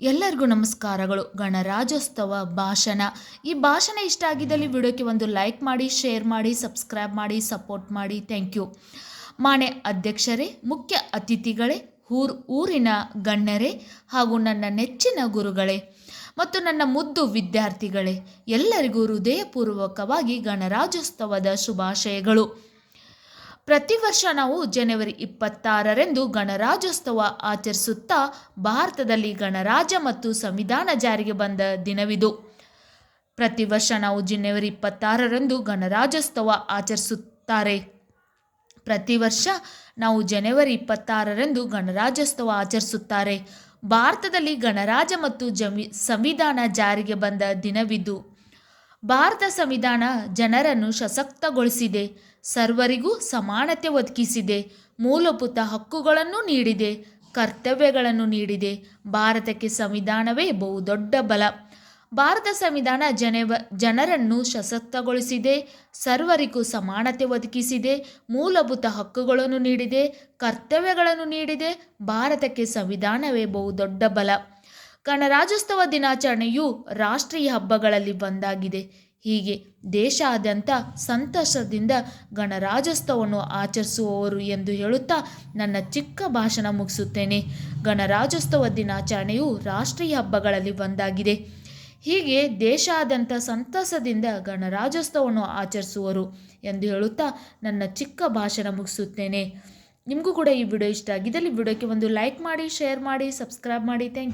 ಎಲ್ಲರಿಗೂ ನಮಸ್ಕಾರಗಳು. ಗಣರಾಜ್ಯೋತ್ಸವ ಭಾಷಣ. ಈ ಭಾಷಣ ಇಷ್ಟ ಆಗಿದ್ದಲ್ಲಿ ವಿಡಿಯೋಕ್ಕೆ ಒಂದು ಲೈಕ್ ಮಾಡಿ, ಶೇರ್ ಮಾಡಿ, ಸಬ್ಸ್ಕ್ರೈಬ್ ಮಾಡಿ, ಸಪೋರ್ಟ್ ಮಾಡಿ. Thank you. ಮಾನ್ಯ ಅಧ್ಯಕ್ಷರೇ, ಮುಖ್ಯ ಅತಿಥಿಗಳೇ, ಊರಿನ ಗಣ್ಯರೇ ಹಾಗೂ ನನ್ನ ನೆಚ್ಚಿನ ಗುರುಗಳೇ ಮತ್ತು ನನ್ನ ಮುದ್ದು ವಿದ್ಯಾರ್ಥಿಗಳೇ, ಎಲ್ಲರಿಗೂ ಹೃದಯಪೂರ್ವಕವಾಗಿ ಗಣರಾಜ್ಯೋತ್ಸವದ ಶುಭಾಶಯಗಳು. ಪ್ರತಿ ವರ್ಷ ನಾವು ಜನವರಿ 26ರಂದು ಗಣರಾಜ್ಯೋತ್ಸವ ಆಚರಿಸುತ್ತಾ ಭಾರತದಲ್ಲಿ ಗಣರಾಜ್ಯ ಮತ್ತು ಸಂವಿಧಾನ ಜಾರಿಗೆ ಬಂದ ದಿನವಿದು. ಪ್ರತಿ ವರ್ಷ ನಾವು ಜನವರಿ 26ರಂದು ಗಣರಾಜ್ಯೋತ್ಸವ ಆಚರಿಸುತ್ತಾರೆ. ಪ್ರತಿ ವರ್ಷ ನಾವು ಜನವರಿ 26ರಂದು ಗಣರಾಜ್ಯೋತ್ಸವ ಆಚರಿಸುತ್ತಾರೆ. ಭಾರತದಲ್ಲಿ ಗಣರಾಜ್ಯ ಮತ್ತು ಸಂವಿಧಾನ ಜಾರಿಗೆ ಬಂದ ದಿನವಿದು. ಭಾರತ ಸಂವಿಧಾನ ಜನರನ್ನು ಸಶಕ್ತಗೊಳಿಸಿದೆ, ಸರ್ವರಿಗೂ ಸಮಾನತೆ ಒದಗಿಸಿದೆ, ಮೂಲಭೂತ ಹಕ್ಕುಗಳನ್ನು ನೀಡಿದೆ, ಕರ್ತವ್ಯಗಳನ್ನು ನೀಡಿದೆ. ಭಾರತಕ್ಕೆ ಸಂವಿಧಾನವೇ ಬಹುದೊಡ್ಡ ಬಲ. ಭಾರತ ಸಂವಿಧಾನ ಜನರನ್ನು ಸಶಕ್ತಗೊಳಿಸಿದೆ, ಸರ್ವರಿಗೂ ಸಮಾನತೆ ಒದಗಿಸಿದೆ, ಮೂಲಭೂತ ಹಕ್ಕುಗಳನ್ನು ನೀಡಿದೆ, ಕರ್ತವ್ಯಗಳನ್ನು ನೀಡಿದೆ. ಭಾರತಕ್ಕೆ ಸಂವಿಧಾನವೇ ಬಹುದೊಡ್ಡ ಬಲ. ಗಣರಾಜ್ಯೋತ್ಸವ ದಿನಾಚರಣೆಯು ರಾಷ್ಟ್ರೀಯ ಹಬ್ಬಗಳಲ್ಲಿ ಒಂದಾಗಿದೆ. ಹೀಗೆ ದೇಶಾದ್ಯಂತ ಸಂತಸದಿಂದ ಗಣರಾಜ್ಯೋತ್ಸವವನ್ನು ಆಚರಿಸುವವರು ಎಂದು ಹೇಳುತ್ತಾ ನನ್ನ ಚಿಕ್ಕ ಭಾಷಣ ಮುಗಿಸುತ್ತೇನೆ. ಗಣರಾಜ್ಯೋತ್ಸವ ದಿನಾಚರಣೆಯು ರಾಷ್ಟ್ರೀಯ ಹಬ್ಬಗಳಲ್ಲಿ ಒಂದಾಗಿದೆ. ಹೀಗೆ ದೇಶಾದ್ಯಂತ ಸಂತಸದಿಂದ ಗಣರಾಜ್ಯೋತ್ಸವವನ್ನು ಆಚರಿಸುವರು ಎಂದು ಹೇಳುತ್ತಾ ನನ್ನ ಚಿಕ್ಕ ಭಾಷಣ ಮುಗಿಸುತ್ತೇನೆ. ನಿಮಗೂ ಕೂಡ ಈ ವಿಡಿಯೋ ಇಷ್ಟ ಆಗಿದ್ದಲ್ಲಿ ವಿಡಿಯೋಕ್ಕೆ ಒಂದು ಲೈಕ್ ಮಾಡಿ, ಶೇರ್ ಮಾಡಿ, ಸಬ್ಸ್ಕ್ರೈಬ್ ಮಾಡಿ. Thank you.